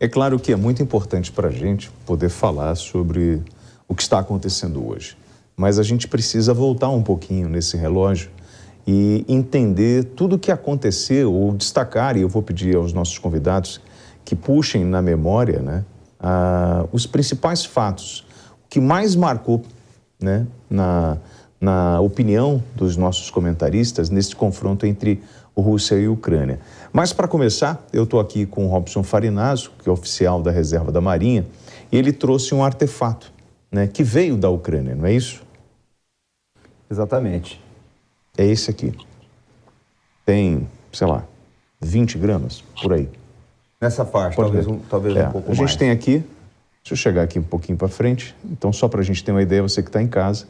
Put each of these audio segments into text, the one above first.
É claro que é muito importante para a gente poder falar sobre o que está acontecendo hoje, mas a gente precisa voltar um pouquinho nesse relógio e entender tudo o que aconteceu, ou destacar, e eu vou pedir aos nossos convidados que puxem na memória, né, os principais fatos, o que mais marcou, né, na opinião dos nossos comentaristas nesse confronto entre Rússia e Ucrânia. Mas para começar, eu estou aqui com o Robson Farinazzo, que é oficial da Reserva da Marinha, e ele trouxe um artefato, né, que veio da Ucrânia, não é isso? Exatamente. É esse aqui. Tem, sei lá, 20 gramas, por aí. Nessa faixa, talvez um pouco mais. A gente tem aqui, deixa eu chegar aqui um pouquinho para frente, então só para a gente ter uma ideia, você que está em casa,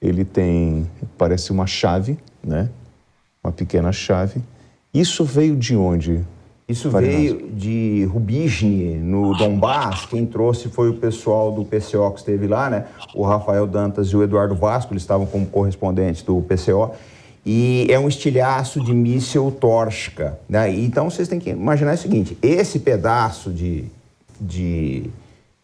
ele tem, parece uma chave, né? Uma pequena chave. Isso veio de onde? Isso veio de Rubizhny, no Donbass. Quem trouxe foi o pessoal do PCO que esteve lá, né? O Rafael Dantas e o Eduardo Vasco, eles estavam como correspondentes do PCO. E é um estilhaço de míssil Torchka, né? Então vocês têm que imaginar o seguinte: esse pedaço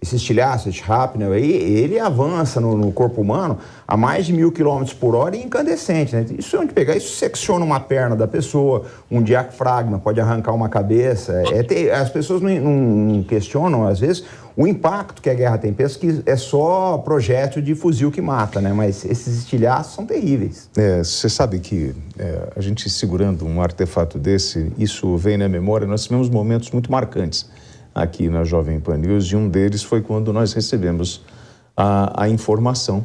esse estilhaço, esse shrapnel aí, ele avança no corpo humano a mais de 1.000 km/h e incandescente, né? Isso é onde pegar, isso secciona uma perna da pessoa, um diafragma, pode arrancar uma cabeça. As pessoas não questionam, às vezes, o impacto que a guerra tem. Pensa que é só projétil de fuzil que mata, né? Mas esses estilhaços são terríveis. Você sabe que a gente segurando um artefato desse, isso vem na memória, nós tivemos momentos muito marcantes aqui na Jovem Pan News, e um deles foi quando nós recebemos a informação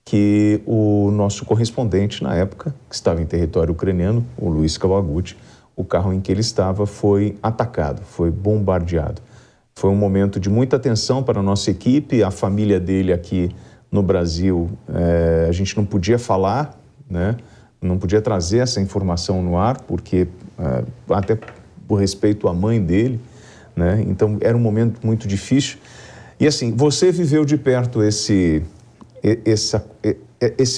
que o nosso correspondente na época, que estava em território ucraniano, o Luiz Kawaguchi, o carro em que ele estava foi atacado, foi bombardeado. Foi um momento de muita tensão para a nossa equipe, a família dele aqui no Brasil, a gente não podia falar, né? Não podia trazer essa informação no ar, porque até por respeito à mãe dele, né? Então era um momento muito difícil. E assim, você viveu de perto esse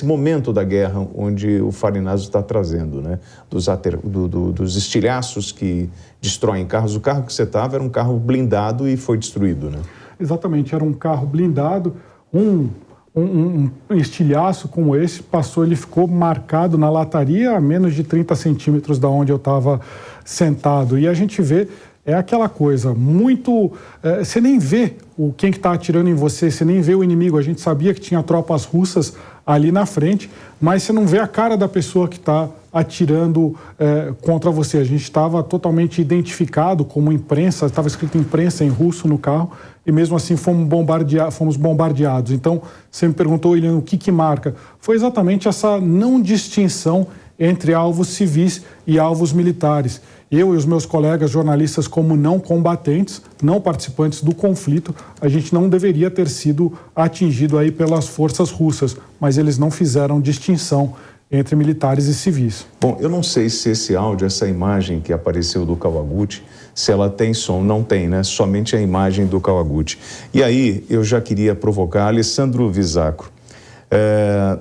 momento da guerra onde o Farinazzo está trazendo, né? Dos estilhaços que destroem carros. O carro que você estava era um carro blindado e foi destruído, né? Exatamente, era um carro blindado. Um estilhaço como esse passou, ele ficou marcado na lataria a menos de 30 centímetros da onde eu estava sentado. E a gente vê, é aquela coisa, muito... você nem vê quem que está atirando em você, você nem vê o inimigo. A gente sabia que tinha tropas russas ali na frente, mas você não vê a cara da pessoa que está atirando contra você. A gente estava totalmente identificado como imprensa, estava escrito imprensa em russo no carro, e mesmo assim fomos bombardeados. Então, você me perguntou, Eliane, o que marca? Foi exatamente essa não distinção entre alvos civis e alvos militares. Eu e os meus colegas jornalistas, como não combatentes, não participantes do conflito, a gente não deveria ter sido atingido aí pelas forças russas, mas eles não fizeram distinção entre militares e civis. Bom, eu não sei se esse áudio, essa imagem que apareceu do Kawaguchi, se ela tem som. Não tem, né? Somente a imagem do Kawaguchi. E aí, eu já queria provocar Alessandro Visacro.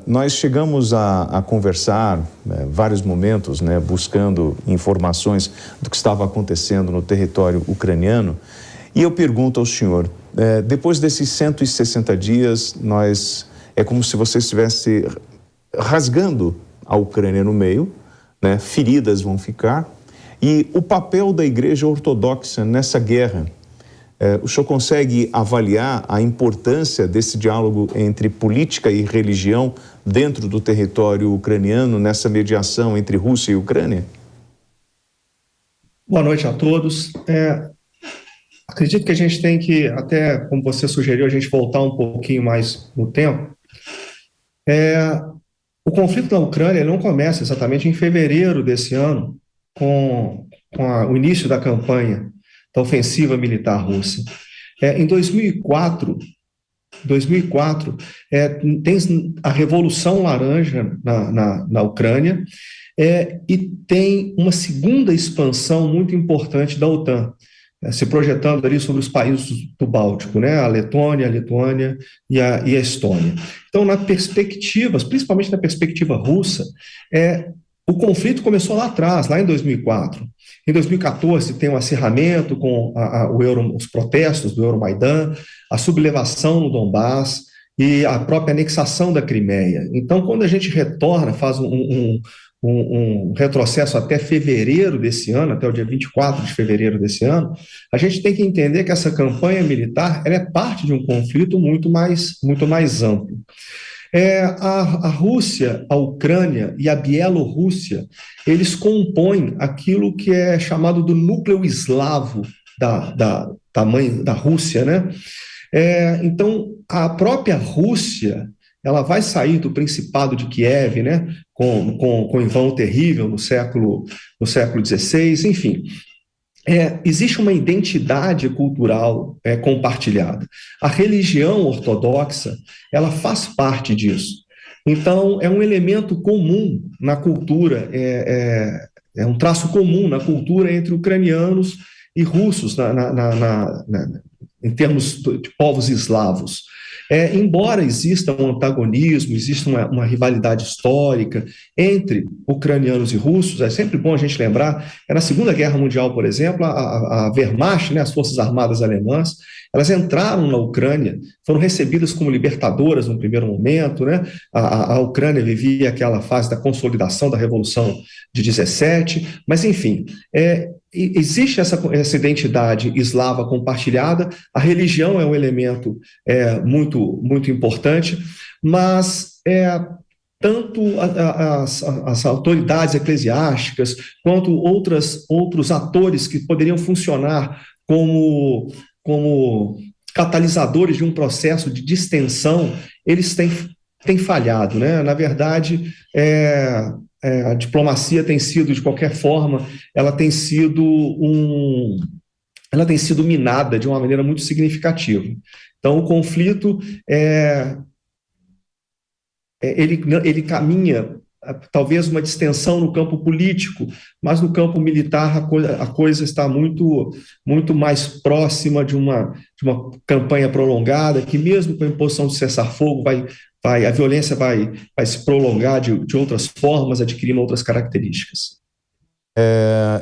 Nós chegamos a conversar vários momentos, né, buscando informações do que estava acontecendo no território ucraniano, e eu pergunto ao senhor, depois desses 160 dias, é como se você estivesse rasgando a Ucrânia no meio, né, feridas vão ficar, e o papel da Igreja Ortodoxa nessa guerra, o senhor consegue avaliar a importância desse diálogo entre política e religião dentro do território ucraniano, nessa mediação entre Rússia e Ucrânia? Boa noite a todos. Acredito que a gente tem que, até como você sugeriu, a gente voltar um pouquinho mais no tempo. O conflito na Ucrânia não começa exatamente em fevereiro desse ano, com o início da campanha da ofensiva militar russa. Em 2004, tem a Revolução Laranja na Ucrânia, e tem uma segunda expansão muito importante da OTAN, se projetando ali sobre os países do Báltico, né? A Letônia, a Lituânia e a Estônia. Então, na perspectiva, principalmente na perspectiva russa, o conflito começou lá atrás, lá em 2004. Em 2014 tem um acirramento com os protestos do Euromaidan, a sublevação no Donbás e a própria anexação da Crimeia. Então, quando a gente retorna, faz um retrocesso até fevereiro desse ano, até o dia 24 de fevereiro desse ano, a gente tem que entender que essa campanha militar ela é parte de um conflito muito mais amplo. A Rússia, a Ucrânia e a Bielorrússia, eles compõem aquilo que é chamado do núcleo eslavo da Rússia, né? Então, a própria Rússia, ela vai sair do Principado de Kiev, né? Com o Ivan o Terrível no século XVI, enfim. Existe uma identidade cultural compartilhada. A religião ortodoxa, ela faz parte disso. Então, é um elemento comum na cultura, é um traço comum na cultura entre ucranianos e russos, em termos de povos eslavos. Embora exista um antagonismo, exista uma rivalidade histórica entre ucranianos e russos, é sempre bom a gente lembrar, na Segunda Guerra Mundial, por exemplo, a Wehrmacht, né, as Forças Armadas Alemãs, elas entraram na Ucrânia, foram recebidas como libertadoras no primeiro momento, né? A Ucrânia vivia aquela fase da consolidação da Revolução de 17, mas enfim, existe essa identidade eslava compartilhada, a religião é um elemento muito importante, mas tanto as autoridades eclesiásticas quanto outros atores que poderiam funcionar como catalisadores de um processo de distensão, eles têm falhado, né? Na verdade, a diplomacia tem sido, de qualquer forma, ela tem sido minada de uma maneira muito significativa. Então, o conflito, ele caminha, talvez, uma distensão no campo político, mas no campo militar a coisa está muito mais próxima de uma campanha prolongada, que mesmo com a imposição de cessar-fogo, a violência vai se prolongar de outras formas, adquirindo outras características.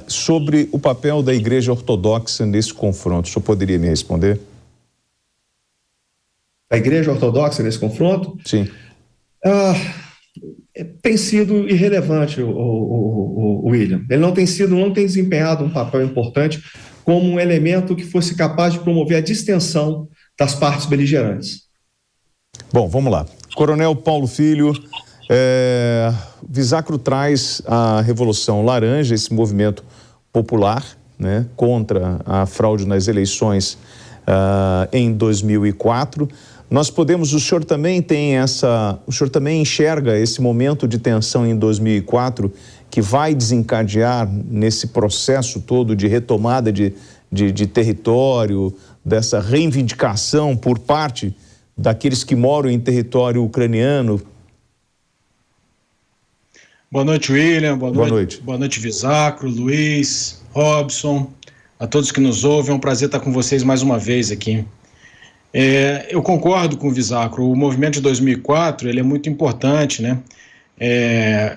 Sobre o papel da Igreja Ortodoxa nesse confronto, o senhor poderia me responder? A Igreja Ortodoxa nesse confronto? Sim. Tem sido irrelevante, o William. Ele não tem desempenhado um papel importante como um elemento que fosse capaz de promover a distensão das partes beligerantes. Bom, vamos lá. Coronel Paulo Filho, Visacro traz a Revolução Laranja, esse movimento popular, né, contra a fraude nas eleições em 2004. O senhor também enxerga esse momento de tensão em 2004 que vai desencadear nesse processo todo de retomada de território, dessa reivindicação por parte daqueles que moram em território ucraniano? Boa noite, William. Boa noite. Boa noite, Visacro, Luiz, Robson, a todos que nos ouvem. É um prazer estar com vocês mais uma vez aqui. Eu concordo com o Visacro. O movimento de 2004 ele é muito importante, né?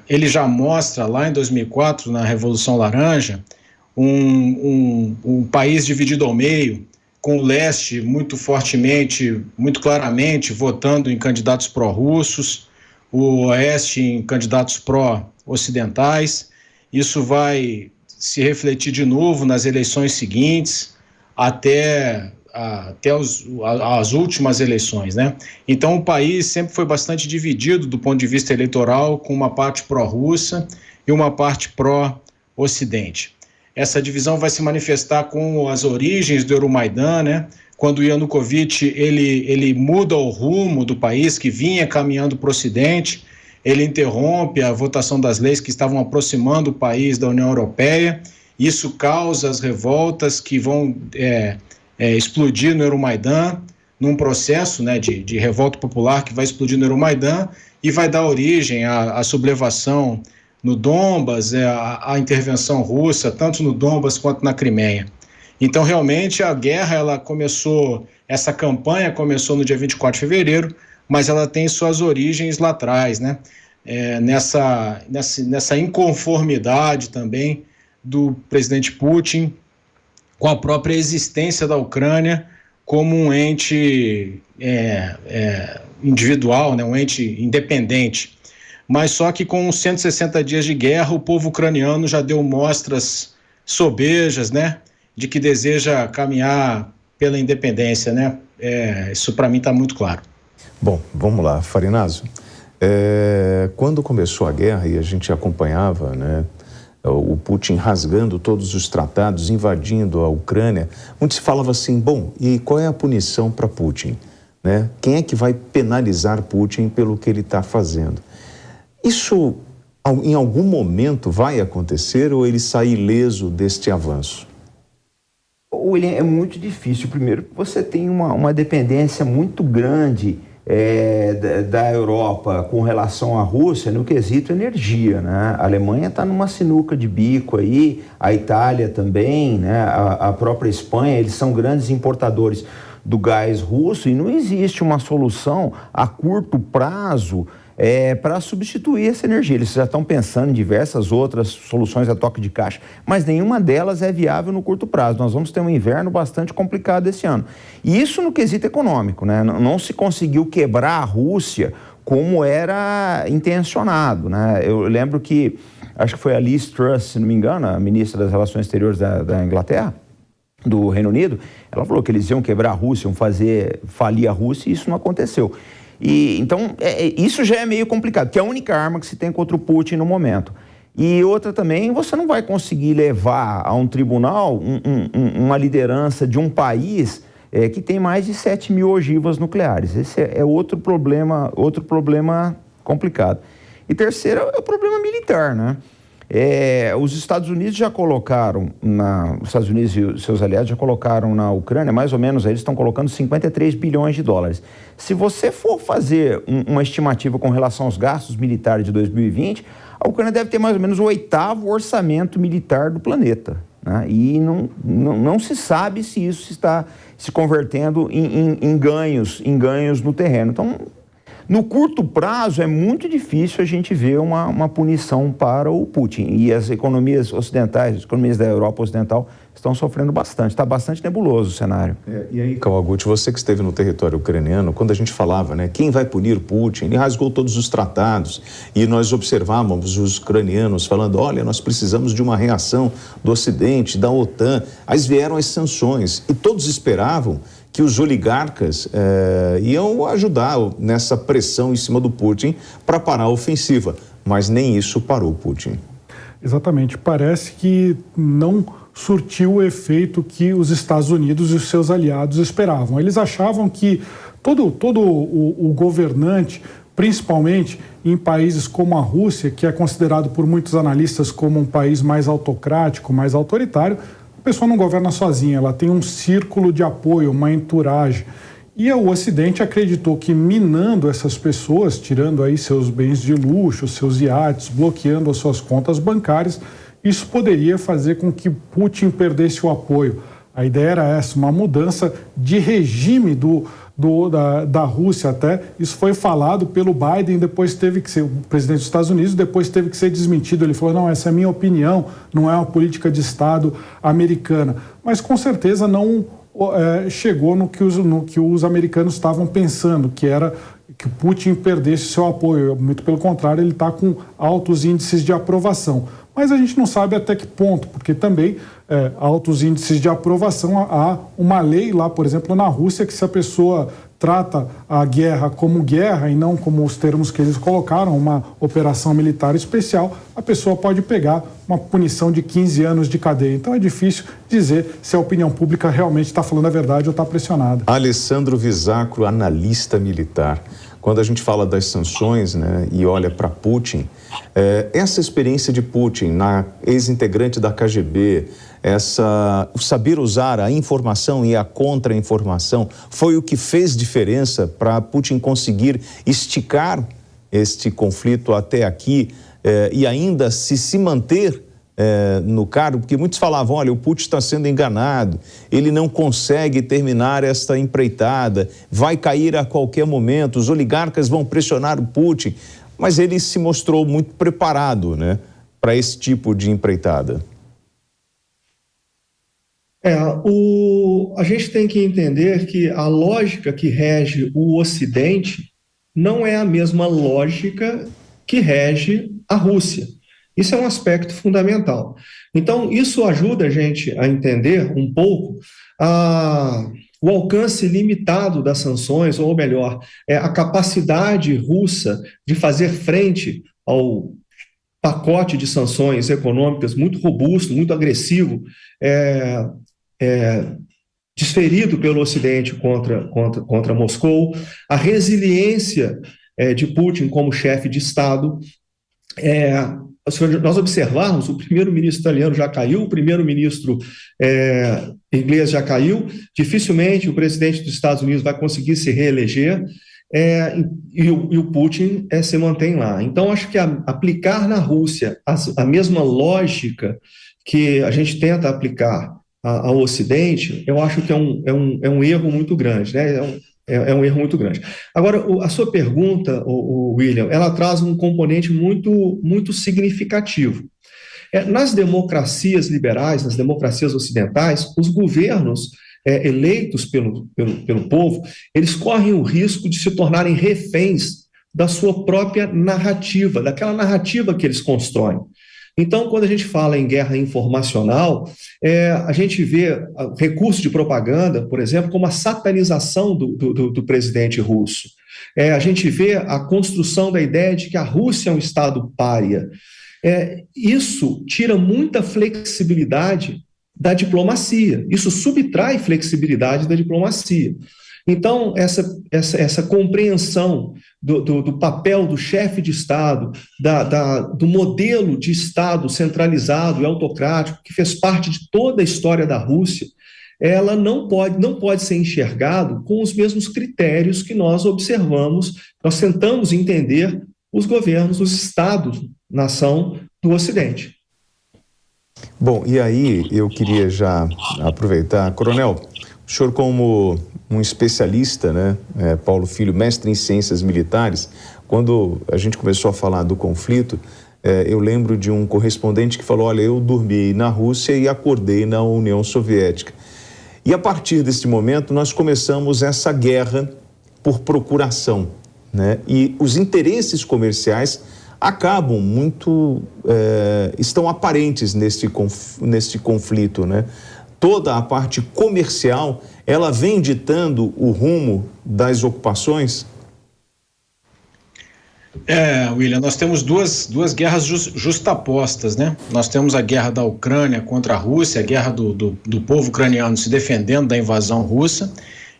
Ele já mostra lá em 2004, na Revolução Laranja, um país dividido ao meio, com o leste muito fortemente, muito claramente votando em candidatos pró-russos, o oeste em candidatos pró-ocidentais. Isso vai se refletir de novo nas eleições seguintes, até as últimas eleições, né? Então o país sempre foi bastante dividido do ponto de vista eleitoral, com uma parte pró-russa e uma parte pró-ocidente. Essa divisão vai se manifestar com as origens do Euromaidan, né? Quando o Yanukovych ele muda o rumo do país, que vinha caminhando para o ocidente, ele interrompe a votação das leis que estavam aproximando o país da União Europeia. Isso causa as revoltas que vão explodir no Euromaidan, num processo, né, de revolta popular que vai explodir no Euromaidan e vai dar origem à sublevação no Donbas, a intervenção russa, tanto no Donbas quanto na Crimeia. Então, realmente, a guerra, essa campanha começou no dia 24 de fevereiro, mas ela tem suas origens lá atrás, né? nessa inconformidade também do presidente Putin com a própria existência da Ucrânia como um ente individual, né, um ente independente. Mas só que com os 160 dias de guerra, o povo ucraniano já deu mostras sobejas, né, de que deseja caminhar pela independência, né? Isso para mim está muito claro. Bom, vamos lá, Farinazzo. Quando começou a guerra e a gente acompanhava, né, o Putin rasgando todos os tratados, invadindo a Ucrânia, onde se falava assim, bom, e qual é a punição para Putin? Né? Quem é que vai penalizar Putin pelo que ele está fazendo? Isso, em algum momento, vai acontecer ou ele sai ileso deste avanço? William, é muito difícil. Primeiro, você tem uma dependência muito grande da Europa com relação à Rússia no quesito energia, né? A Alemanha está numa sinuca de bico aí, a Itália também, né? A própria Espanha, eles são grandes importadores do gás russo e não existe uma solução a curto prazo para substituir essa energia. Eles já estão pensando em diversas outras soluções a toque de caixa, mas nenhuma delas é viável no curto prazo. Nós vamos ter um inverno bastante complicado esse ano. E isso no quesito econômico, né? Não se conseguiu quebrar a Rússia como era intencionado, né? Eu lembro que, acho que foi a Liz Truss, se não me engano, a ministra das Relações Exteriores da Inglaterra, do Reino Unido, ela falou que eles iam quebrar a Rússia, iam fazer falir a Rússia, e isso não aconteceu. Então, isso já é meio complicado, que é a única arma que se tem contra o Putin no momento. E outra também, você não vai conseguir levar a um tribunal uma liderança de um país que tem mais de 7 mil ogivas nucleares. Esse é outro problema complicado. E terceiro é o problema militar, né? Os Estados Unidos já colocaram, os Estados Unidos e os seus aliados já colocaram na Ucrânia, mais ou menos, eles estão colocando 53 bilhões de dólares. Se você for fazer uma estimativa com relação aos gastos militares de 2020, a Ucrânia deve ter mais ou menos o 8º orçamento militar do planeta, né? E não se sabe se isso está se convertendo em ganhos no terreno. Então, no curto prazo, é muito difícil a gente ver uma punição para o Putin. E as economias ocidentais, as economias da Europa Ocidental, estão sofrendo bastante. Está bastante nebuloso o cenário. E aí, Kawaguchi, você que esteve no território ucraniano, quando a gente falava, né, quem vai punir Putin? Ele rasgou todos os tratados e nós observávamos os ucranianos falando, olha, nós precisamos de uma reação do Ocidente, da OTAN. Aí vieram as sanções e todos esperavam que os oligarcas iam ajudar nessa pressão em cima do Putin para parar a ofensiva, mas nem isso parou o Putin. Exatamente, parece que não surtiu o efeito que os Estados Unidos e os seus aliados esperavam. Eles achavam que todo o governante, principalmente em países como a Rússia, que é considerado por muitos analistas como um país mais autocrático, mais autoritário, a pessoa não governa sozinha, ela tem um círculo de apoio, uma entourage. E o Ocidente acreditou que minando essas pessoas, tirando aí seus bens de luxo, seus iates, bloqueando as suas contas bancárias, isso poderia fazer com que Putin perdesse o apoio. A ideia era essa, uma mudança de regime da Rússia até. Isso foi falado pelo Biden, depois teve que ser, o presidente dos Estados Unidos, depois teve que ser desmentido. Ele falou, não, essa é a minha opinião, não é uma política de Estado americana. Mas com certeza não chegou no que os americanos estavam pensando, que era que o Putin perdesse seu apoio. Muito pelo contrário, ele está com altos índices de aprovação. Mas a gente não sabe até que ponto, porque também altos índices de aprovação, há uma lei lá, por exemplo, na Rússia, que se a pessoa trata a guerra como guerra e não como os termos que eles colocaram, uma operação militar especial, a pessoa pode pegar uma punição de 15 anos de cadeia. Então é difícil dizer se a opinião pública realmente está falando a verdade ou está pressionada. Alessandro Visacro, analista militar. Quando a gente fala das sanções, né, e olha para Putin, essa experiência de Putin, ex-integrante da KGB, o saber usar a informação e a contra-informação, foi o que fez diferença para Putin conseguir esticar este conflito até aqui e ainda se manter no cargo, porque muitos falavam, olha, o Putin está sendo enganado, ele não consegue terminar esta empreitada, vai cair a qualquer momento, os oligarcas vão pressionar o Putin. mas ele se mostrou muito preparado, né, para esse tipo de empreitada. A gente tem que entender que a lógica que rege o Ocidente não é a mesma lógica que rege a Rússia. Isso é um aspecto fundamental. Então, isso ajuda a gente a entender um pouco o alcance limitado das sanções, ou melhor, a capacidade russa de fazer frente ao pacote de sanções econômicas muito robusto, muito agressivo, desferido pelo Ocidente contra Moscou, a resiliência de Putin como chefe de Estado. Se nós observarmos, o primeiro-ministro italiano já caiu, o primeiro-ministro inglês já caiu, dificilmente o presidente dos Estados Unidos vai conseguir se reeleger, e o Putin se mantém lá. Então, acho que aplicar na Rússia a mesma lógica que a gente tenta aplicar ao Ocidente, eu acho que é um erro muito grande, né? É um erro muito grande. Agora, a sua pergunta, William, ela traz um componente muito, muito significativo. Nas democracias liberais, nas democracias ocidentais, os governos eleitos pelo povo, eles correm o risco de se tornarem reféns da sua própria narrativa, daquela narrativa que eles constroem. Então, quando a gente fala em guerra informacional, a gente vê recurso de propaganda, por exemplo, como a satanização do presidente russo. A gente vê a construção da ideia de que a Rússia é um Estado pária. Isso tira muita flexibilidade da diplomacia, isso subtrai flexibilidade da diplomacia. Então, essa compreensão do papel do chefe de Estado, do modelo de Estado centralizado e autocrático, que fez parte de toda a história da Rússia, ela não pode ser enxergado com os mesmos critérios que nós observamos, nós tentamos entender os governos, os Estados, nação do Ocidente. Bom, e aí eu queria já aproveitar, Coronel, o senhor como um especialista, né, Paulo Filho, mestre em ciências militares, quando a gente começou a falar do conflito, eu lembro de um correspondente que falou, olha, eu dormi na Rússia e acordei na União Soviética. E a partir desse momento nós começamos essa guerra por procuração, né? E os interesses comerciais acabam estão aparentes neste conflito, né? Toda a parte comercial, ela vem ditando o rumo das ocupações? William, nós temos duas guerras justapostas, né? Nós temos a guerra da Ucrânia contra a Rússia, a guerra do povo ucraniano se defendendo da invasão russa,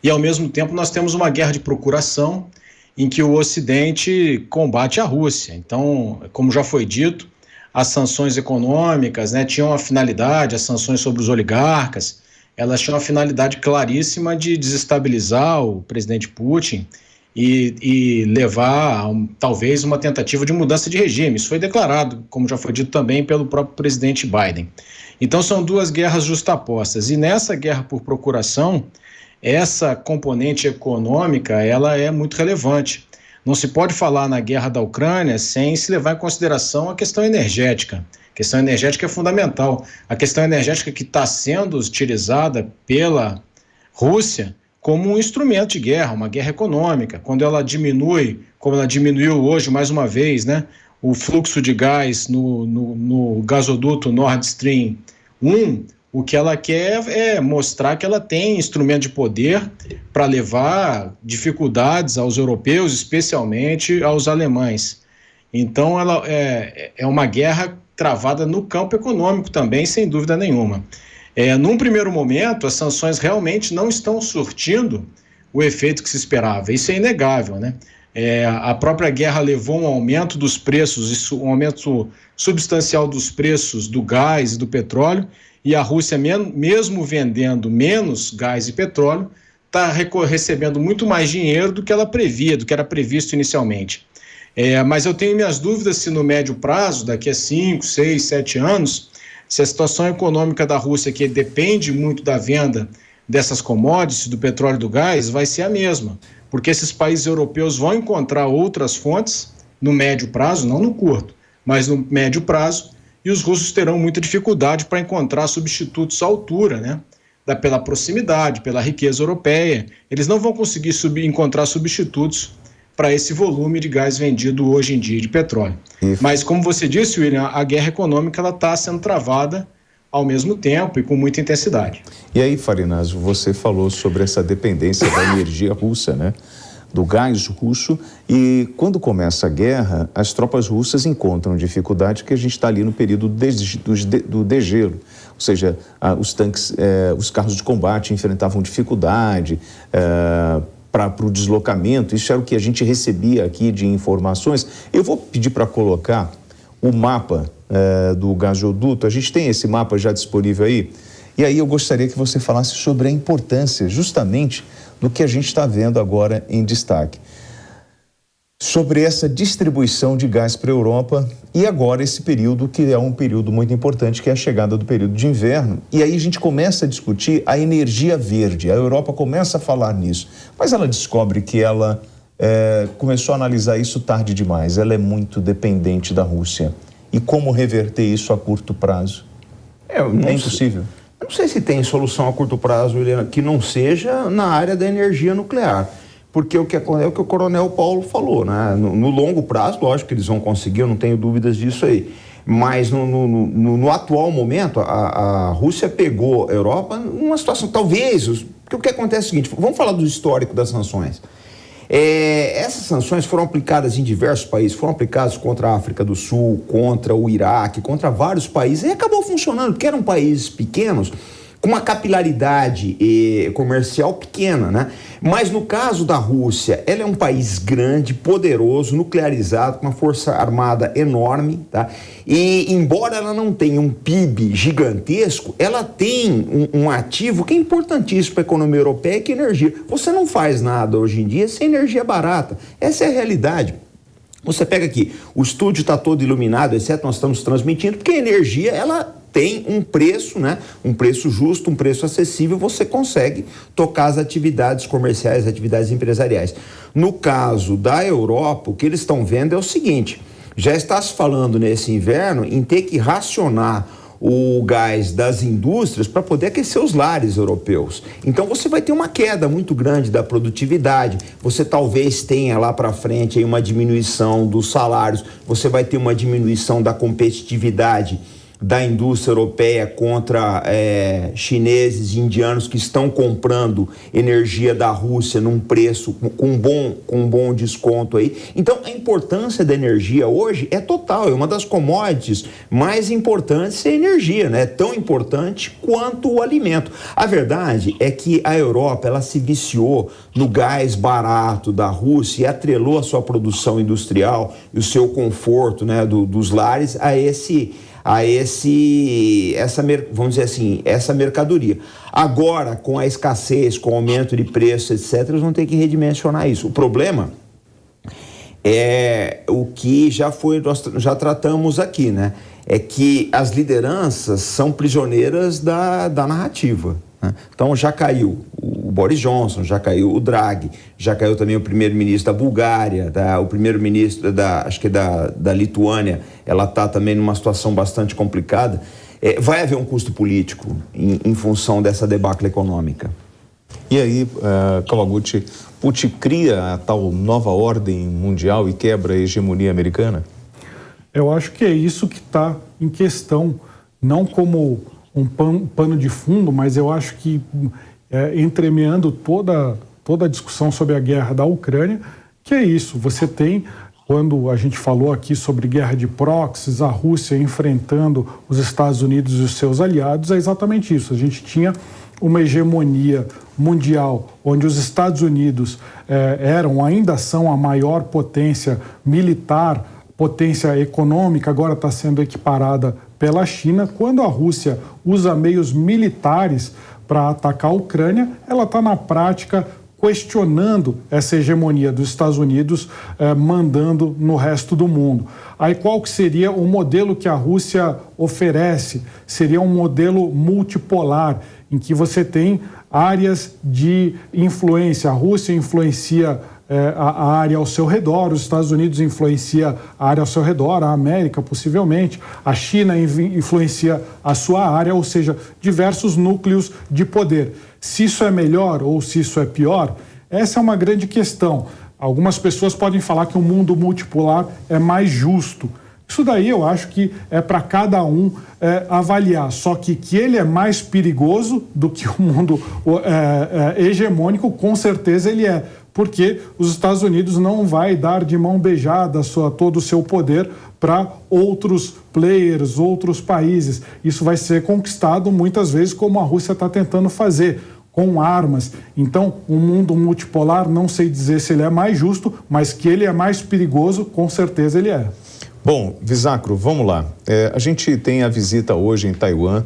e ao mesmo tempo nós temos uma guerra de procuração em que o Ocidente combate a Rússia. Então, como já foi dito, as sanções econômicas, né, tinham a finalidade, as sanções sobre os oligarcas, elas tinham a finalidade claríssima de desestabilizar o presidente Putin e levar a talvez uma tentativa de mudança de regime. Isso foi declarado, como já foi dito também, pelo próprio presidente Biden. Então são duas guerras justapostas, e nessa guerra por procuração, essa componente econômica, ela é muito relevante. Não se pode falar na guerra da Ucrânia sem se levar em consideração a questão energética. A questão energética é fundamental. A questão energética que está sendo utilizada pela Rússia como um instrumento de guerra, uma guerra econômica. Quando ela diminui, como ela diminuiu hoje mais uma vez, né, o fluxo de gás no gasoduto Nord Stream 1, o que ela quer é mostrar que ela tem instrumento de poder para levar dificuldades aos europeus, especialmente aos alemães. Então, ela é uma guerra travada no campo econômico também, sem dúvida nenhuma. Num primeiro momento, as sanções realmente não estão surtindo o efeito que se esperava. Isso é inegável, né? A própria guerra levou um aumento dos preços, um aumento substancial dos preços do gás e do petróleo, e a Rússia, mesmo vendendo menos gás e petróleo, está recebendo muito mais dinheiro do que ela previa, do que era previsto inicialmente. Mas eu tenho minhas dúvidas se no médio prazo, daqui a 5, 6, 7 anos, se a situação econômica da Rússia, que depende muito da venda dessas commodities, do petróleo e do gás, vai ser a mesma, porque esses países europeus vão encontrar outras fontes no médio prazo, não no curto, mas no médio prazo, e os russos terão muita dificuldade para encontrar substitutos à altura, né? Pela proximidade, pela riqueza europeia. Eles não vão conseguir encontrar substitutos para esse volume de gás vendido hoje em dia de petróleo. Mas, como você disse, William, a guerra econômica está sendo travada ao mesmo tempo e com muita intensidade. E aí, Farinazzo, você falou sobre essa dependência da energia russa, né? Do gás russo, e quando começa a guerra, as tropas russas encontram dificuldade, porque a gente está ali no período do degelo, ou seja, os tanques, os carros de combate enfrentavam dificuldade para o deslocamento. Isso era o que a gente recebia aqui de informações. Eu vou pedir para colocar o mapa do gasoduto. A gente tem esse mapa já disponível aí, e aí eu gostaria que você falasse sobre a importância justamente do que a gente está vendo agora em destaque, sobre essa distribuição de gás para a Europa e agora esse período que é um período muito importante, que é a chegada do período de inverno, e aí a gente começa a discutir a energia verde. A Europa começa a falar nisso, mas ela descobre que ela começou a analisar isso tarde demais. Ela é muito dependente da Rússia. E como reverter isso a curto prazo? É impossível. Eu não sei se tem solução a curto prazo, William, que não seja na área da energia nuclear. Porque é o que o Coronel Paulo falou, né? No longo prazo, lógico que eles vão conseguir, eu não tenho dúvidas disso aí. Mas no atual momento, a Rússia pegou a Europa numa situação, talvez, porque o que acontece é o seguinte, vamos falar do histórico das sanções. Essas sanções foram aplicadas em diversos países, foram aplicadas contra a África do Sul, contra o Iraque, contra vários países, e acabou funcionando, porque eram países pequenos, com uma capilaridade comercial pequena, né? Mas no caso da Rússia, ela é um país grande, poderoso, nuclearizado, com uma força armada enorme, tá? E embora ela não tenha um PIB gigantesco, ela tem um ativo que é importantíssimo para a economia europeia, que é energia. Você não faz nada hoje em dia sem energia barata. Essa é a realidade. Você pega aqui, o estúdio está todo iluminado, exceto nós estamos transmitindo, porque a energia, ela tem um preço, né? Um preço justo, um preço acessível, você consegue tocar as atividades comerciais, atividades empresariais. No caso da Europa, o que eles estão vendo é o seguinte, já está se falando nesse inverno em ter que racionar o gás das indústrias para poder aquecer os lares europeus. Então você vai ter uma queda muito grande da produtividade, você talvez tenha lá para frente aí uma diminuição dos salários, você vai ter uma diminuição da competitividade da indústria europeia contra chineses e indianos que estão comprando energia da Rússia num preço com um bom desconto aí. Então, a importância da energia hoje é total, é uma das commodities mais importantes, é a energia, né? É tão importante quanto o alimento. A verdade é que a Europa, ela se viciou no gás barato da Rússia e atrelou a sua produção industrial e o seu conforto, né, dos lares vamos dizer assim, essa mercadoria. Agora, com a escassez, com o aumento de preço, etc., eles vão ter que redimensionar isso. O problema é o que nós já tratamos aqui, né? É que as lideranças são prisioneiras da narrativa, né? Então já caiu o Boris Johnson, já caiu o Draghi, já caiu também o primeiro-ministro da Bulgária, o primeiro-ministro da Lituânia, ela está também numa situação bastante complicada. Vai haver um custo político em função dessa debacle econômica. E aí, Kawaguchi, Putin cria a tal nova ordem mundial e quebra a hegemonia americana? Eu acho que é isso que está em questão, não como um pano de fundo, mas eu acho que entremeando toda a discussão sobre a guerra da Ucrânia, que é isso, você tem, quando a gente falou aqui sobre guerra de proxies, a Rússia enfrentando os Estados Unidos e os seus aliados, é exatamente isso, a gente tinha uma hegemonia mundial, onde os Estados Unidos ainda são a maior potência militar, potência econômica, agora está sendo equiparada pela China. Quando a Rússia usa meios militares para atacar a Ucrânia, ela está na prática questionando essa hegemonia dos Estados Unidos, mandando no resto do mundo. Aí qual que seria o modelo que a Rússia oferece? Seria um modelo multipolar, em que você tem áreas de influência. A Rússia influencia a área ao seu redor, os Estados Unidos influencia a área ao seu redor, a América possivelmente, a China influencia a sua área, ou seja, diversos núcleos de poder. Se isso é melhor ou se isso é pior, essa é uma grande questão. Algumas pessoas podem falar que o mundo multipolar é mais justo. Isso daí eu acho que é para cada um avaliar, só que ele é mais perigoso do que o mundo hegemônico, com certeza ele é, porque os Estados Unidos não vai dar de mão beijada todo o seu poder para outros players, outros países. Isso vai ser conquistado muitas vezes, como a Rússia está tentando fazer, com armas. Então, o mundo multipolar, não sei dizer se ele é mais justo, mas que ele é mais perigoso, com certeza ele é. Bom, Visacro, vamos lá. A gente tem a visita hoje em Taiwan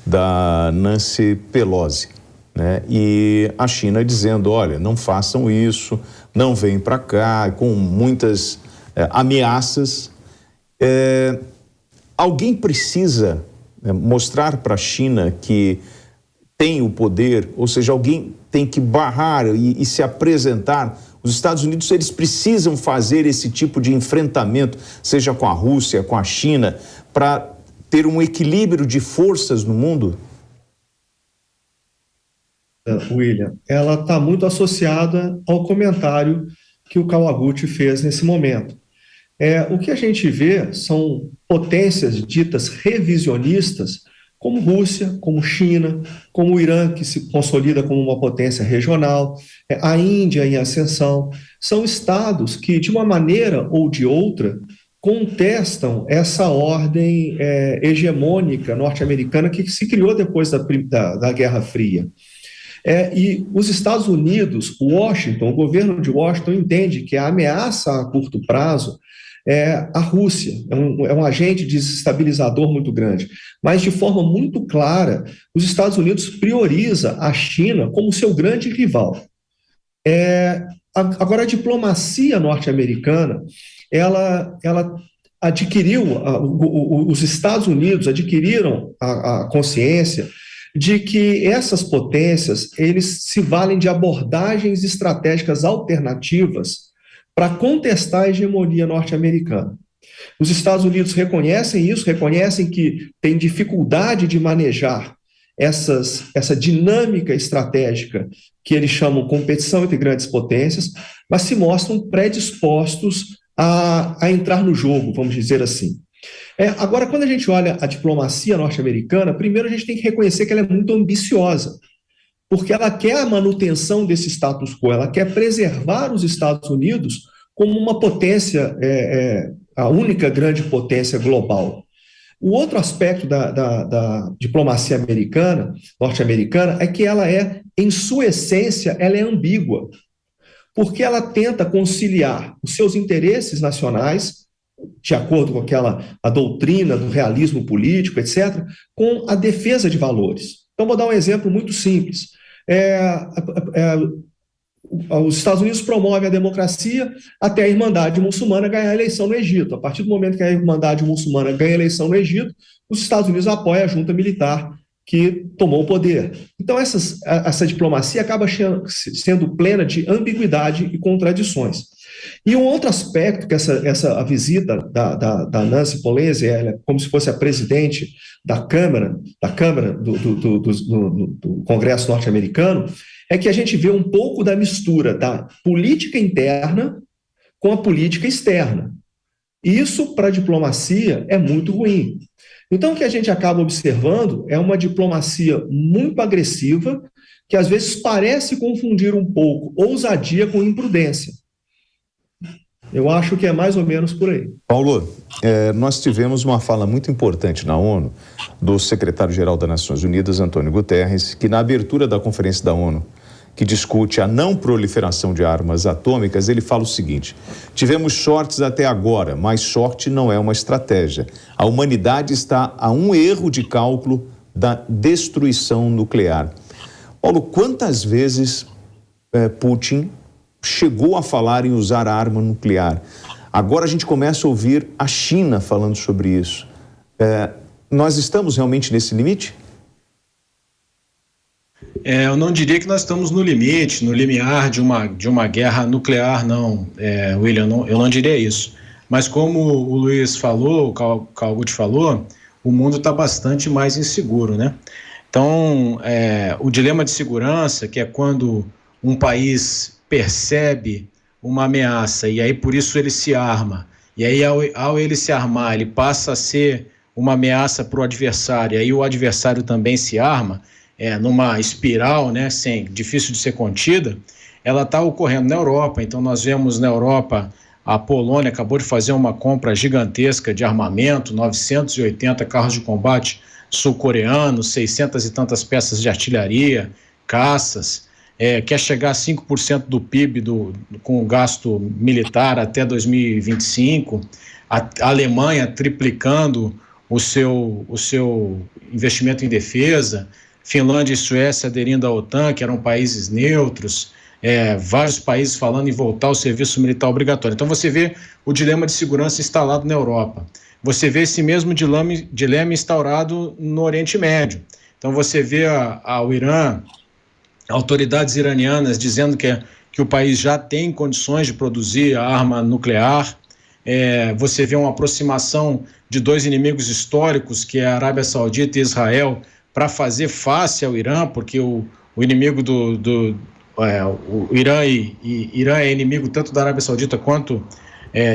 da Nancy Pelosi, né? E a China dizendo, olha, não façam isso, não venham para cá, com muitas ameaças. Alguém precisa mostrar para a China que tem o poder, ou seja, alguém tem que barrar e se apresentar. Os Estados Unidos, eles precisam fazer esse tipo de enfrentamento, seja com a Rússia, com a China, para ter um equilíbrio de forças no mundo? William, ela está muito associada ao comentário que o Kawaguchi fez nesse momento. O que a gente vê são potências ditas revisionistas, como Rússia, como China, como o Irã, que se consolida como uma potência regional, a Índia em ascensão. São estados que, de uma maneira ou de outra, contestam essa ordem hegemônica norte-americana que se criou depois da Guerra Fria. E os Estados Unidos, Washington, o governo de Washington entende que a ameaça a curto prazo é a Rússia, é um agente desestabilizador muito grande. Mas, de forma muito clara, os Estados Unidos prioriza a China como seu grande rival. Agora, a diplomacia norte-americana, ela adquiriu, os Estados Unidos adquiriram a consciência de que essas potências, eles se valem de abordagens estratégicas alternativas para contestar a hegemonia norte-americana. Os Estados Unidos reconhecem isso, reconhecem que tem dificuldade de manejar essa dinâmica estratégica que eles chamam competição entre grandes potências, mas se mostram predispostos a entrar no jogo, vamos dizer assim. Agora, quando a gente olha a diplomacia norte-americana, primeiro a gente tem que reconhecer que ela é muito ambiciosa, porque ela quer a manutenção desse status quo, ela quer preservar os Estados Unidos como uma potência, a única grande potência global. O outro aspecto da diplomacia norte-americana, é que ela em sua essência, ela é ambígua, porque ela tenta conciliar os seus interesses nacionais, de acordo com a doutrina do realismo político, etc., com a defesa de valores. Então, vou dar um exemplo muito simples. Os Estados Unidos promovem a democracia até a Irmandade Muçulmana ganhar a eleição no Egito. A partir do momento que a Irmandade Muçulmana ganha a eleição no Egito, os Estados Unidos apoiam a junta militar que tomou o poder. Então, essa diplomacia acaba sendo plena de ambiguidade e contradições. E um outro aspecto que a visita da Nancy Pelosi, ela é como se fosse a presidente da Câmara do Congresso norte-americano, é que a gente vê um pouco da mistura da política interna com a política externa. Isso, para a diplomacia, é muito ruim. Então, o que a gente acaba observando é uma diplomacia muito agressiva, que às vezes parece confundir um pouco ousadia com imprudência. Eu acho que é mais ou menos por aí. Paulo, nós tivemos uma fala muito importante na ONU do secretário-geral das Nações Unidas, Antônio Guterres, que na abertura da Conferência da ONU, que discute a não proliferação de armas atômicas, ele fala o seguinte: tivemos sortes até agora, mas sorte não é uma estratégia. A humanidade está a um erro de cálculo da destruição nuclear. Paulo, quantas vezes Putin chegou a falar em usar a arma nuclear? Agora a gente começa a ouvir a China falando sobre isso. Nós estamos realmente nesse limite? Eu não diria que nós estamos no limite, no limiar de uma guerra nuclear, não, William, eu não diria isso. Mas como o Luiz falou, o Cavalguti falou, o mundo está bastante mais inseguro, né? Então, o dilema de segurança, que é quando um país percebe uma ameaça e aí por isso ele se arma, e aí ao ele se armar, ele passa a ser uma ameaça para o adversário, e aí o adversário também se arma, numa espiral, né, difícil de ser contida, ela está ocorrendo na Europa. Então nós vemos na Europa, a Polônia acabou de fazer uma compra gigantesca de armamento, 980 carros de combate sul-coreanos, 600 e tantas peças de artilharia, caças, quer chegar a 5% do PIB com o gasto militar até 2025, a Alemanha triplicando o seu investimento em defesa, Finlândia e Suécia aderindo à OTAN, que eram países neutros, vários países falando em voltar ao serviço militar obrigatório. Então você vê o dilema de segurança instalado na Europa. Você vê esse mesmo dilema instaurado no Oriente Médio. Então você vê o Irã, autoridades iranianas dizendo que o país já tem condições de produzir a arma nuclear. Você vê uma aproximação de dois inimigos históricos, que é a Arábia Saudita e Israel, para fazer face ao Irã, porque o inimigo o Irã é inimigo tanto da Arábia Saudita quanto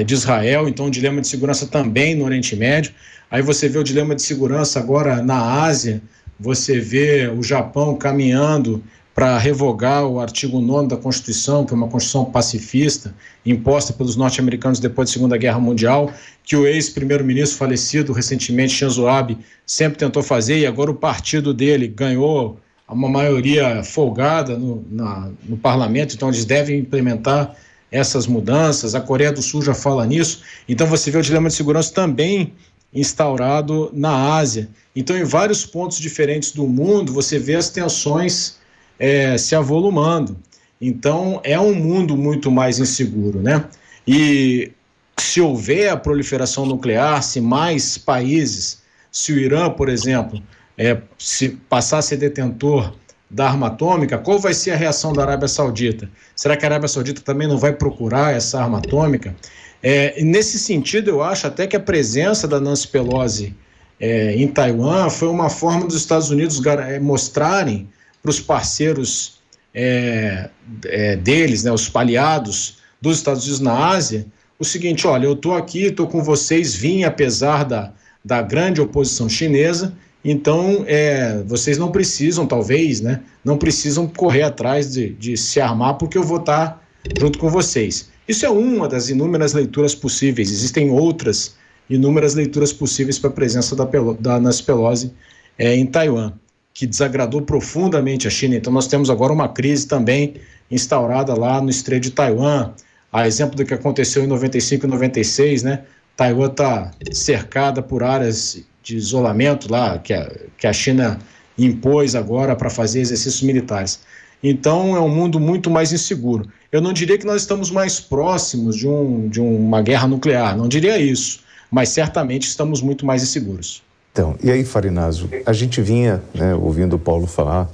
de Israel. Então o dilema de segurança também no Oriente Médio. Aí você vê o dilema de segurança agora na Ásia, você vê o Japão caminhando para revogar o artigo 9º da Constituição, que é uma Constituição pacifista, imposta pelos norte-americanos depois da Segunda Guerra Mundial, que o ex-primeiro-ministro falecido recentemente, Shinzo Abe, sempre tentou fazer, e agora o partido dele ganhou uma maioria folgada no parlamento, então eles devem implementar essas mudanças. A Coreia do Sul já fala nisso. Então você vê o dilema de segurança também instaurado na Ásia. Então, em vários pontos diferentes do mundo, você vê as tensões se avolumando. Então é um mundo muito mais inseguro, né? E se houver a proliferação nuclear, se mais países, se o Irã, por exemplo, se passar a ser detentor da arma atômica, qual vai ser a reação da Arábia Saudita? Será que a Arábia Saudita também não vai procurar essa arma atômica? Nesse sentido, eu acho até que a presença da Nancy Pelosi em Taiwan foi uma forma dos Estados Unidos mostrarem para os parceiros deles, né, os aliados dos Estados Unidos na Ásia, o seguinte: olha, eu estou aqui, estou com vocês, vim apesar da grande oposição chinesa, então vocês não precisam, talvez, né, não precisam correr atrás de se armar, porque eu vou estar junto com vocês. Isso é uma das inúmeras leituras possíveis. Existem outras inúmeras leituras possíveis para a presença da Nancy Pelosi em Taiwan, que desagradou profundamente a China. Então nós temos agora uma crise também instaurada lá no Estreito de Taiwan, a exemplo do que aconteceu em 95 e 96, né? Taiwan está cercada por áreas de isolamento lá, que a China impôs agora para fazer exercícios militares. Então é um mundo muito mais inseguro. Eu não diria que nós estamos mais próximos de uma guerra nuclear, não diria isso, mas certamente estamos muito mais inseguros. Então, e aí, Farinazzo, a gente vinha, né, ouvindo o Paulo falar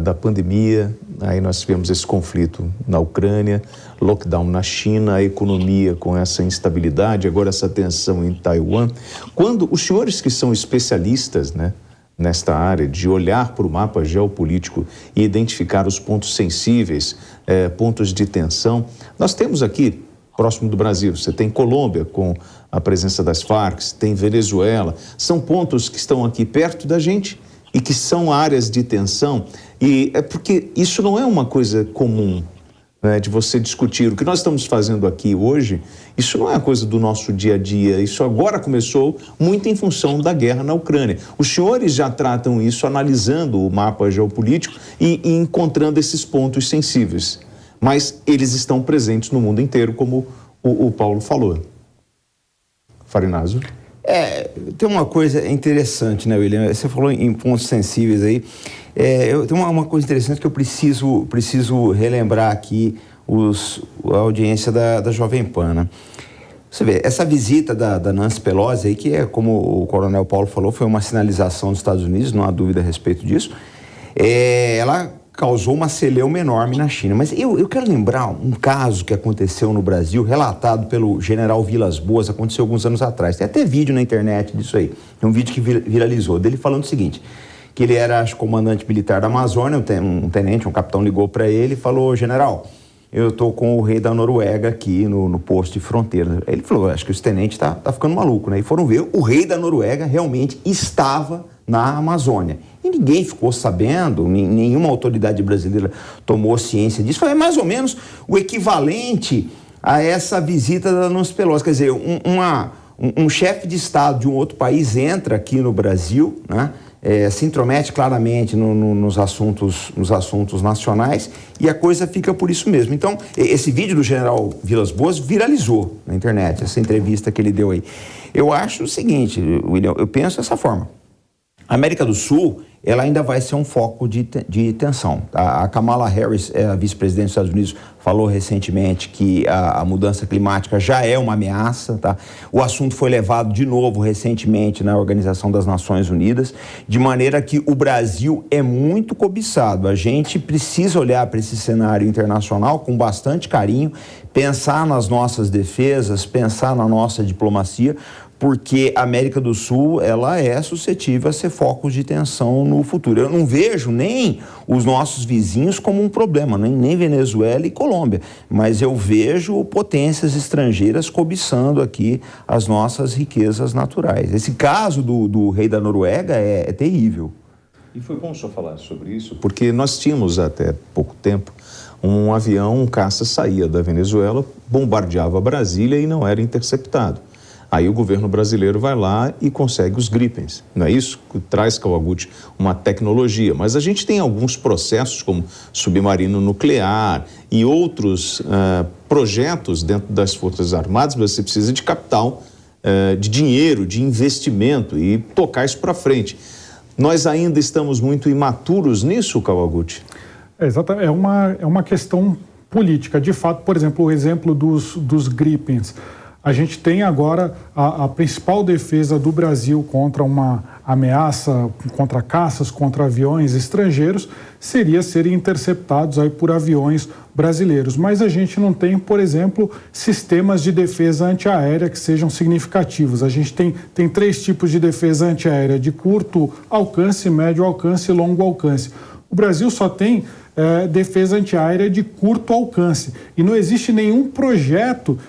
da pandemia, aí nós tivemos esse conflito na Ucrânia, lockdown na China, a economia com essa instabilidade, agora essa tensão em Taiwan. Quando os senhores que são especialistas, né, nesta área de olhar para o mapa geopolítico e identificar os pontos sensíveis, pontos de tensão, nós temos aqui, próximo do Brasil, você tem Colômbia com a presença das Farc, tem Venezuela, são pontos que estão aqui perto da gente e que são áreas de tensão, e é porque isso não é uma coisa comum, né, de você discutir. O que nós estamos fazendo aqui hoje, isso não é coisa do nosso dia a dia, isso agora começou muito em função da guerra na Ucrânia. Os senhores já tratam isso analisando o mapa geopolítico e encontrando esses pontos sensíveis, mas eles estão presentes no mundo inteiro, como o Paulo falou. Farinazzo? Tem uma coisa interessante, né, William? Você falou em pontos sensíveis aí. Tem uma coisa interessante que eu preciso relembrar aqui a audiência da Jovem Pan, né? Você vê, essa visita da Nancy Pelosi aí, que como o Coronel Paulo falou, foi uma sinalização dos Estados Unidos, não há dúvida a respeito disso. ela causou uma celeuma enorme na China. Mas eu quero lembrar um caso que aconteceu no Brasil, relatado pelo general Vilas Boas, aconteceu alguns anos atrás. Tem até vídeo na internet disso aí. Tem um vídeo que viralizou, dele falando o seguinte, que ele era, acho, comandante militar da Amazônia, um tenente, um capitão ligou para ele e falou: general, eu estou com o rei da Noruega aqui no posto de fronteira. Ele falou: acho que esse tenente tá ficando maluco, né? E foram ver, o rei da Noruega realmente estava na Amazônia. E ninguém ficou sabendo, nenhuma autoridade brasileira tomou ciência disso. Foi mais ou menos o equivalente a essa visita da Nancy Pelosi. Quer dizer, um chefe de Estado de um outro país entra aqui no Brasil, né? Se intromete claramente nos assuntos nacionais, e a coisa fica por isso mesmo. Então, esse vídeo do general Vilas Boas viralizou na internet, essa entrevista que ele deu aí. Eu acho o seguinte, William, eu penso dessa forma. A América do Sul, ela ainda vai ser um foco de tensão. A Kamala Harris, a vice-presidente dos Estados Unidos, falou recentemente que a mudança climática já é uma ameaça, tá? O assunto foi levado de novo recentemente na Organização das Nações Unidas, de maneira que o Brasil é muito cobiçado. A gente precisa olhar para esse cenário internacional com bastante carinho, pensar nas nossas defesas, pensar na nossa diplomacia, porque a América do Sul, ela é suscetível a ser focos de tensão no futuro. Eu não vejo nem os nossos vizinhos como um problema, nem Venezuela e Colômbia, mas eu vejo potências estrangeiras cobiçando aqui as nossas riquezas naturais. Esse caso do rei da Noruega é terrível. E foi bom só falar sobre isso, porque nós tínhamos até pouco tempo um avião, um caça saía da Venezuela, bombardeava Brasília e não era interceptado. Aí o governo brasileiro vai lá e consegue os Gripens, não é isso? Traz, Kawaguchi, uma tecnologia. Mas a gente tem alguns processos, como submarino nuclear e outros projetos dentro das Forças Armadas, mas você precisa de capital, de dinheiro, de investimento e tocar isso para frente. Nós ainda estamos muito imaturos nisso, Kawaguchi? Exatamente, é uma questão política. De fato, por exemplo, o exemplo dos Gripens. A gente tem agora a principal defesa do Brasil contra uma ameaça, contra caças, contra aviões estrangeiros, seria serem interceptados aí por aviões brasileiros. Mas a gente não tem, por exemplo, sistemas de defesa antiaérea que sejam significativos. A gente tem 3 tipos de defesa antiaérea: de curto alcance, médio alcance e longo alcance. O Brasil só tem defesa antiaérea de curto alcance e não existe nenhum projeto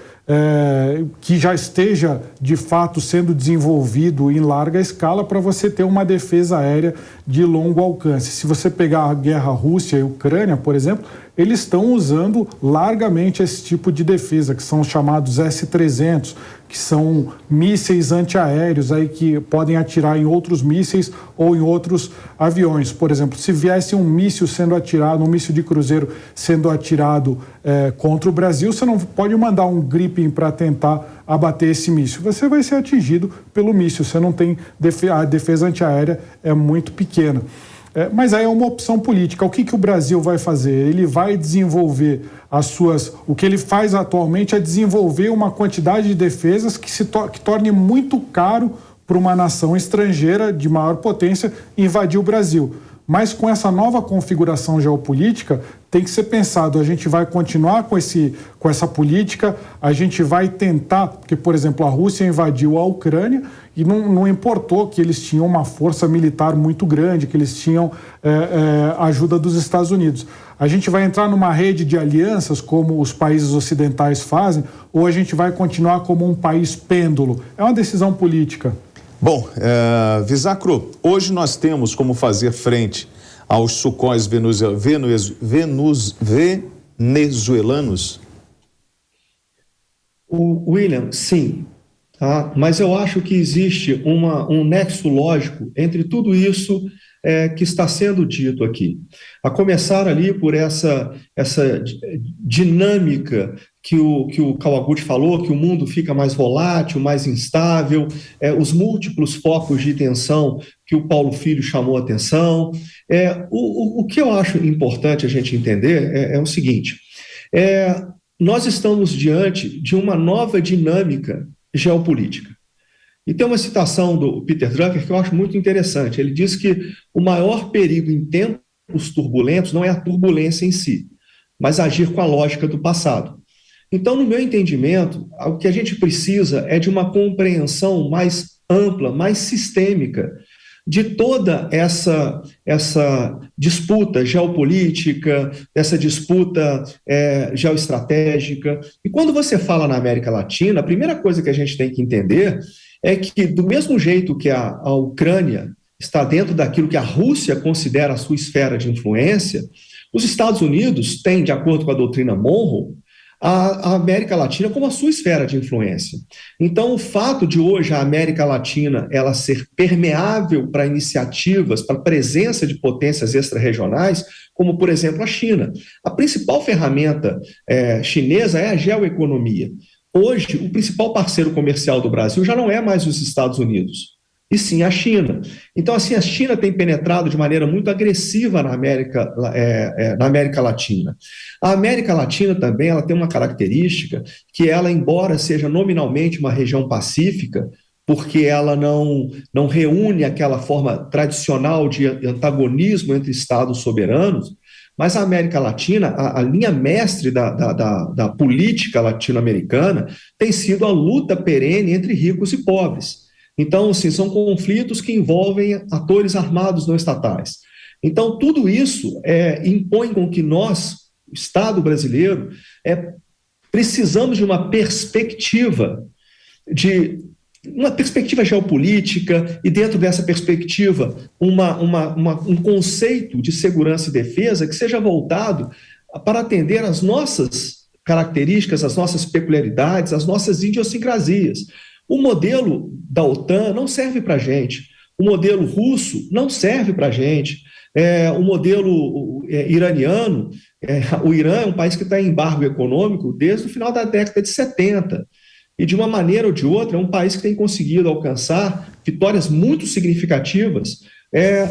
que já esteja, de fato, sendo desenvolvido em larga escala para você ter uma defesa aérea de longo alcance. Se você pegar a guerra Rússia e Ucrânia, por exemplo, eles estão usando largamente esse tipo de defesa, que são os chamados S-300, que são mísseis antiaéreos aí que podem atirar em outros mísseis ou em outros aviões. Por exemplo, se viesse um míssil sendo atirado, um míssil de cruzeiro sendo atirado contra o Brasil, você não pode mandar um Gripen para tentar abater esse míssil. Você vai ser atingido pelo míssil, você não tem a defesa antiaérea é muito pequena. Mas aí é uma opção política. O que o Brasil vai fazer? Ele vai desenvolver o que ele faz atualmente é desenvolver uma quantidade de defesas que torne muito caro para uma nação estrangeira de maior potência invadir o Brasil. Mas com essa nova configuração geopolítica, tem que ser pensado, a gente vai continuar com essa política, a gente vai tentar, porque, por exemplo, a Rússia invadiu a Ucrânia e não importou que eles tinham uma força militar muito grande, que eles tinham ajuda dos Estados Unidos. A gente vai entrar numa rede de alianças, como os países ocidentais fazem, ou a gente vai continuar como um país pêndulo? É uma decisão política. Bom, Visacro, hoje nós temos como fazer frente aos sucóis venezuelanos? William, sim, tá? Mas eu acho que existe um nexo lógico entre tudo isso que está sendo dito aqui. A começar ali por essa dinâmica que o Kawaguchi falou, que o mundo fica mais volátil, mais instável, os múltiplos focos de tensão que o Paulo Filho chamou a atenção. O que eu acho importante a gente entender é o seguinte, nós estamos diante de uma nova dinâmica geopolítica. E tem uma citação do Peter Drucker que eu acho muito interessante. Ele diz que o maior perigo em tempos tempos turbulentos não é a turbulência em si, mas agir com a lógica do passado. Então, no meu entendimento, o que a gente precisa é de uma compreensão mais ampla, mais sistêmica, de toda essa disputa geopolítica, essa disputa geoestratégica. E quando você fala na América Latina, a primeira coisa que a gente tem que entender é que, do mesmo jeito que a Ucrânia está dentro daquilo que a Rússia considera a sua esfera de influência, os Estados Unidos têm, de acordo com a doutrina Monroe, a América Latina como a sua esfera de influência. Então, o fato de hoje a América Latina ela ser permeável para iniciativas, para a presença de potências extra-regionais, como, por exemplo, a China. A principal ferramenta chinesa é a geoeconomia. Hoje, o principal parceiro comercial do Brasil já não é mais os Estados Unidos, e sim a China. Então, assim, a China tem penetrado de maneira muito agressiva na América Latina. A América Latina também ela tem uma característica que ela, embora seja nominalmente uma região pacífica, porque ela não reúne aquela forma tradicional de antagonismo entre estados soberanos, mas a América Latina, a linha mestre da política latino-americana tem sido a luta perene entre ricos e pobres. Então, assim, são conflitos que envolvem atores armados não estatais. Então, tudo isso impõe com que nós, o Estado brasileiro, precisamos de uma perspectiva geopolítica e, dentro dessa perspectiva, um conceito de segurança e defesa que seja voltado para atender às nossas características, às nossas peculiaridades, às nossas idiosincrasias. O modelo da OTAN não serve para a gente, o modelo russo não serve para a gente, o modelo iraniano, o Irã é um país que está em embargo econômico desde o final da década de 70, e de uma maneira ou de outra é um país que tem conseguido alcançar vitórias muito significativas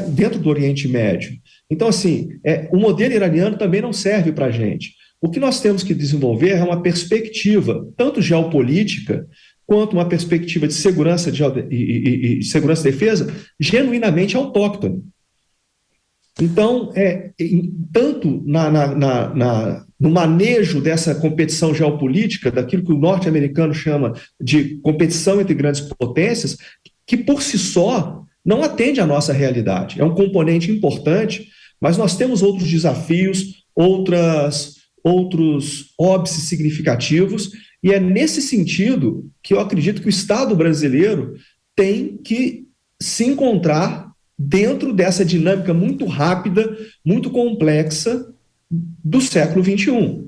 dentro do Oriente Médio. Então, assim, o modelo iraniano também não serve para a gente. O que nós temos que desenvolver é uma perspectiva, tanto geopolítica, quanto uma perspectiva de segurança e segurança e defesa genuinamente autóctone. Então, tanto no manejo dessa competição geopolítica, daquilo que o norte-americano chama de competição entre grandes potências, que por si só não atende à nossa realidade. É um componente importante, mas nós temos outros desafios, outros óbices significativos, e é nesse sentido que eu acredito que o Estado brasileiro tem que se encontrar dentro dessa dinâmica muito rápida, muito complexa do século XXI.